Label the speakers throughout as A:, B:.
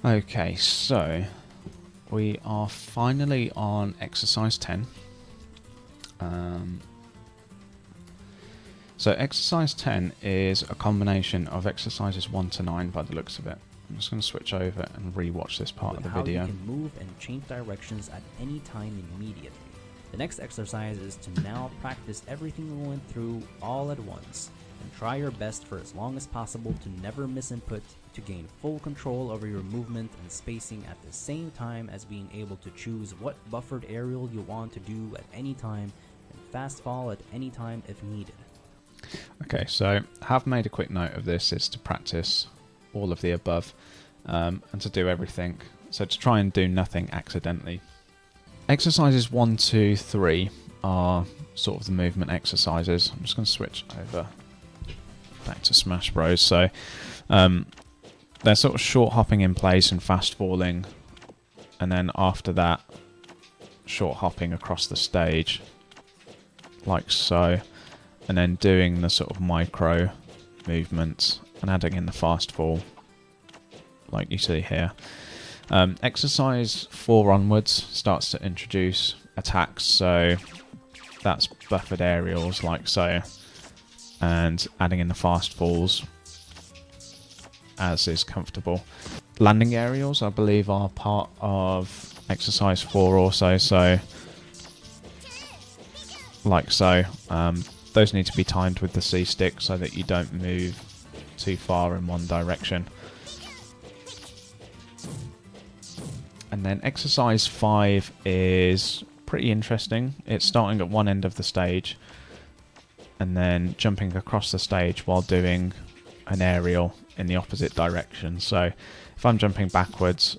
A: Okay, so we are finally on exercise 10. So exercise 10 is a combination of exercises 1 to 9 by the looks of it. I'm just going to switch over and re-watch this part of the video.
B: How you can move and change directions at any time immediately. The next exercise is to now practice everything we went through all at once, and try your best for as long as possible to never miss input, to gain full control over your movement and spacing at the same time as being able to choose what buffered aerial you want to do at any time, and fast fall at any time if needed.
A: Okay, so I have made a quick note of this, is to practice all of the above and to do everything, so to try and do nothing accidentally. Exercises 1, 2, 3 are sort of the movement exercises. I'm just going to switch over back to Smash Bros. So they're sort of short hopping in place and fast falling, and then after that short hopping across the stage like so, and then doing the sort of micro movements and adding in the fast fall like you see here. Exercise 4 onwards starts to introduce attacks, so that's buffered aerials like so, and adding in the fast falls as is comfortable. Landing aerials, I believe, are part of exercise 4 also, so like so. Those need to be timed with the C stick so that you don't move too far in one direction. And then exercise 5 is pretty interesting. It's starting at one end of the stage and then jumping across the stage while doing an aerial in the opposite direction. So if I'm jumping backwards,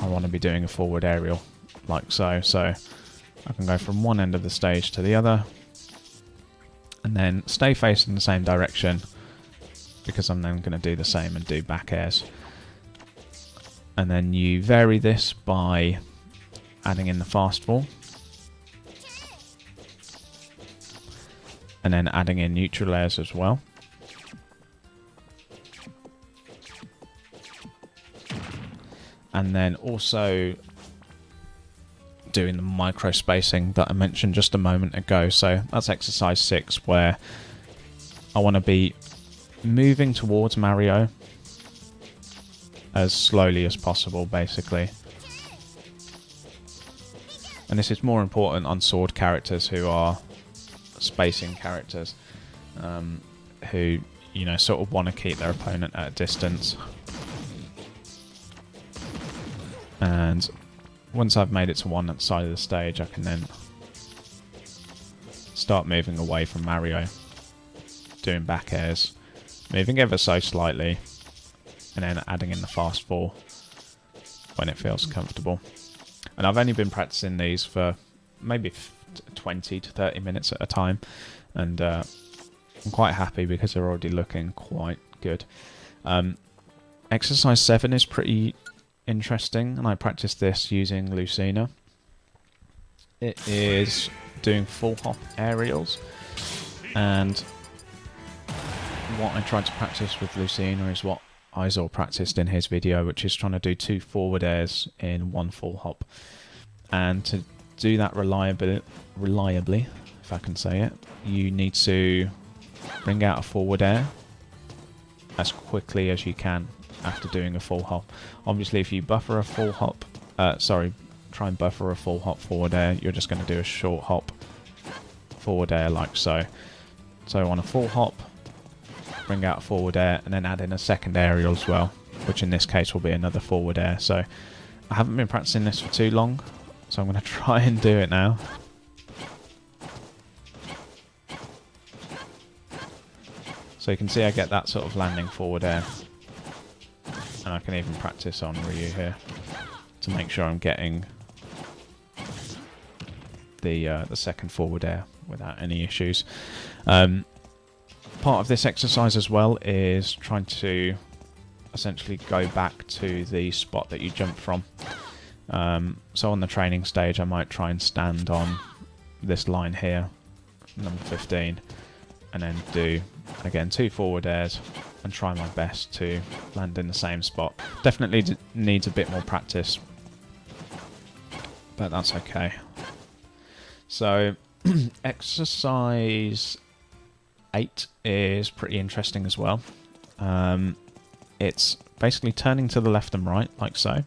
A: I want to be doing a forward aerial like so. So I can go from one end of the stage to the other and then stay facing the same direction, because I'm then going to do the same and do back airs. And then you vary this by adding in the fast fall and then adding in neutral airs as well. And then also doing the micro spacing that I mentioned just a moment ago. So that's exercise 6, where I want to be moving towards Mario as slowly as possible, basically. And this is more important on sword characters who are spacing characters, who, you know, sort of want to keep their opponent at a distance. And once I've made it to one side of the stage, I can then start moving away from Mario, doing back airs, moving ever so slightly, and then adding in the fast fall when it feels comfortable. And I've only been practicing these for maybe 20 to 30 minutes at a time, and I'm quite happy because they're already looking quite good. Exercise 7 is pretty interesting, and I practiced this using Lucina. It is doing full hop aerials, and what I tried to practice with Lucina is what Izaw practiced in his video, which is trying to do 2 forward airs in 1 full hop. And to do that reliably, if I can say it, you need to bring out a forward air as quickly as you can after doing a full hop. Obviously, if you buffer a full hop, try and buffer a full hop forward air, you're just going to do a short hop forward air like so. So on a full hop, bring out a forward air and then add in a second aerial as well, which in this case will be another forward air. So I haven't been practicing this for too long, so I'm going to try and do it now. So you can see I get that sort of landing forward air. And I can even practice on Ryu here to make sure I'm getting the second forward air without any issues. Part of this exercise as well is trying to essentially go back to the spot that you jumped from. So on the training stage, I might try and stand on this line here, number 15, and then do, again, 2 forward airs, and try my best to land in the same spot. Definitely needs a bit more practice, but that's okay. So exercise 8 is pretty interesting as well. It's basically turning to the left and right, like so,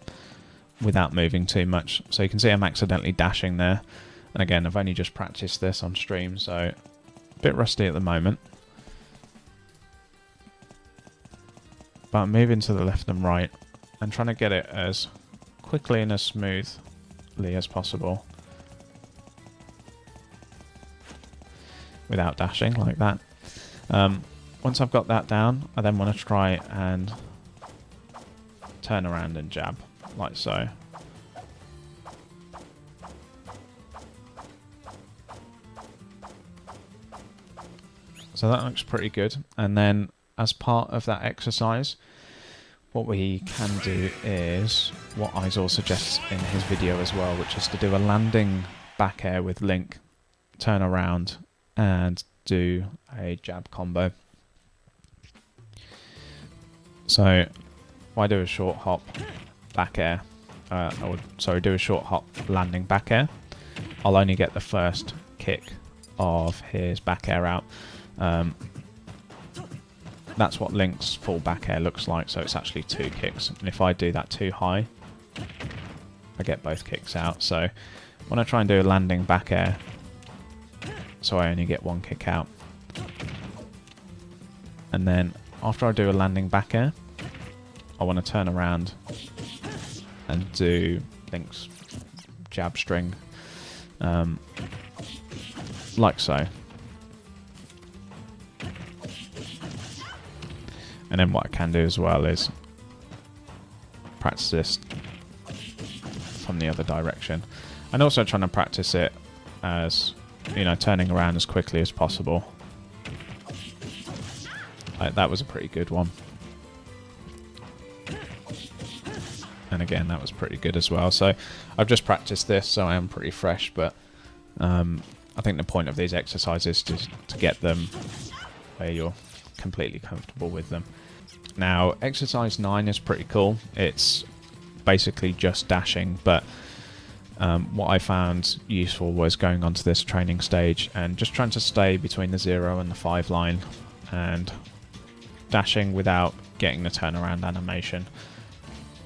A: without moving too much. So you can see I'm accidentally dashing there. And again, I've only just practiced this on stream, so a bit rusty at the moment. But I'm moving to the left and right and trying to get it as quickly and as smoothly as possible without dashing like that. Once I've got that down, I then want to try and turn around and jab, like so. So that looks pretty good. And then as part of that exercise, what we can do is what Izaw suggests in his video as well, which is to do a landing back air with Link, turn around and do a jab combo. So if I do a short hop back air, do a short hop landing back air, I'll only get the first kick of his back air out. That's what Link's full back air looks like, so it's actually 2 kicks. And if I do that too high, I get both kicks out. So when I try and do a landing back air, so I only get 1 kick out. And then after I do a landing back air, I want to turn around and do Link's jab string, like so. And then what I can do as well is practice this from the other direction. And also trying to practice it as, you know, turning around as quickly as possible. Like, that was a pretty good one. And again, that was pretty good as well. So I've just practiced this, so I am pretty fresh, but I think the point of these exercises is to get them where you're completely comfortable with them. Now, exercise 9 is pretty cool. It's basically just dashing, but what I found useful was going onto this training stage and just trying to stay between the 0 and the 5 line and dashing without getting the turnaround animation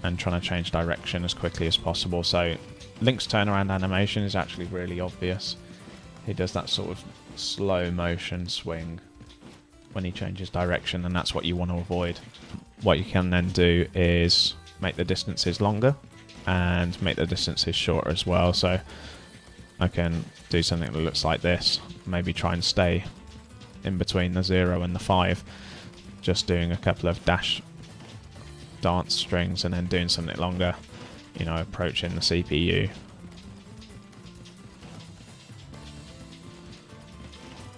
A: and trying to change direction as quickly as possible. So Link's turnaround animation is actually really obvious. He does that sort of slow motion swing when he changes direction, and that's what you want to avoid. What you can then do is make the distances longer and make the distances shorter as well. So I can do something that looks like this, maybe try and stay in between the 0 and the 5, just doing a couple of dash dance strings and then doing something longer, you know, approaching the CPU.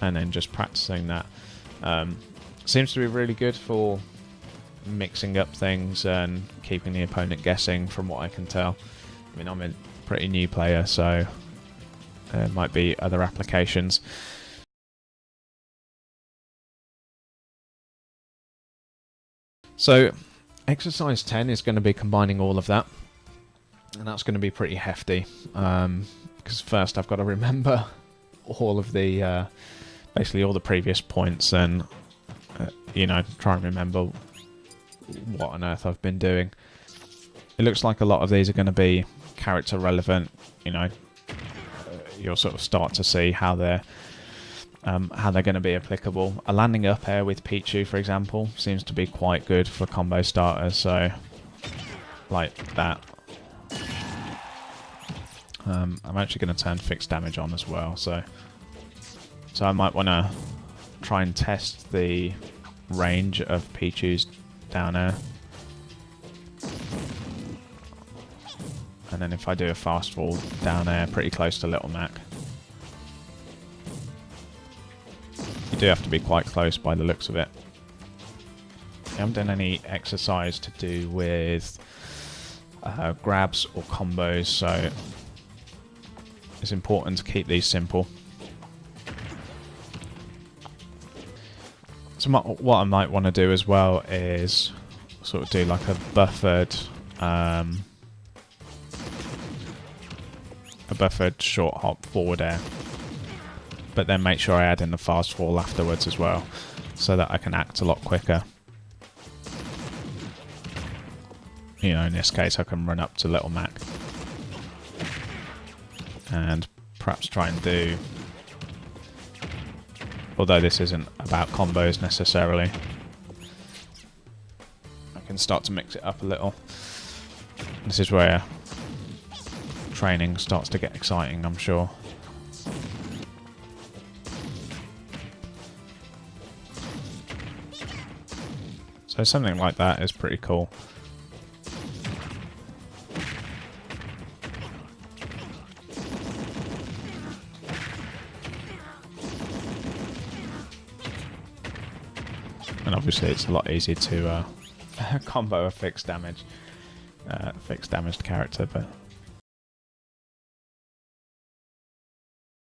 A: And then just practicing that. Seems to be really good for mixing up things and keeping the opponent guessing, from what I can tell. I mean, I'm a pretty new player, so there might be other applications. So exercise 10 is going to be combining all of that, and that's going to be pretty hefty, because first I've got to remember all of the basically all the previous points, and you know, try and remember what on earth I've been doing. It looks like a lot of these are going to be character relevant. You know, you'll sort of start to see how they're going to be applicable. A landing up air with Pichu, for example, seems to be quite good for combo starters. So, like that. I'm actually going to turn fixed damage on as well. So I might want to try and test the range of Pichu's down air. And then if I do a fast fall down air pretty close to Little Mac. You do have to be quite close by the looks of it. I haven't done any exercise to do with grabs or combos, so it's important to keep these simple. So what I might want to do as well is sort of do like a buffered short hop forward air, but then make sure I add in the fast fall afterwards as well, so that I can act a lot quicker. You know, in this case I can run up to Little Mac and perhaps try and do, although this isn't about combos necessarily, I can start to mix it up a little. This is where training starts to get exciting, I'm sure. So something like that is pretty cool. And obviously it's a lot easier to combo a fixed damaged character, but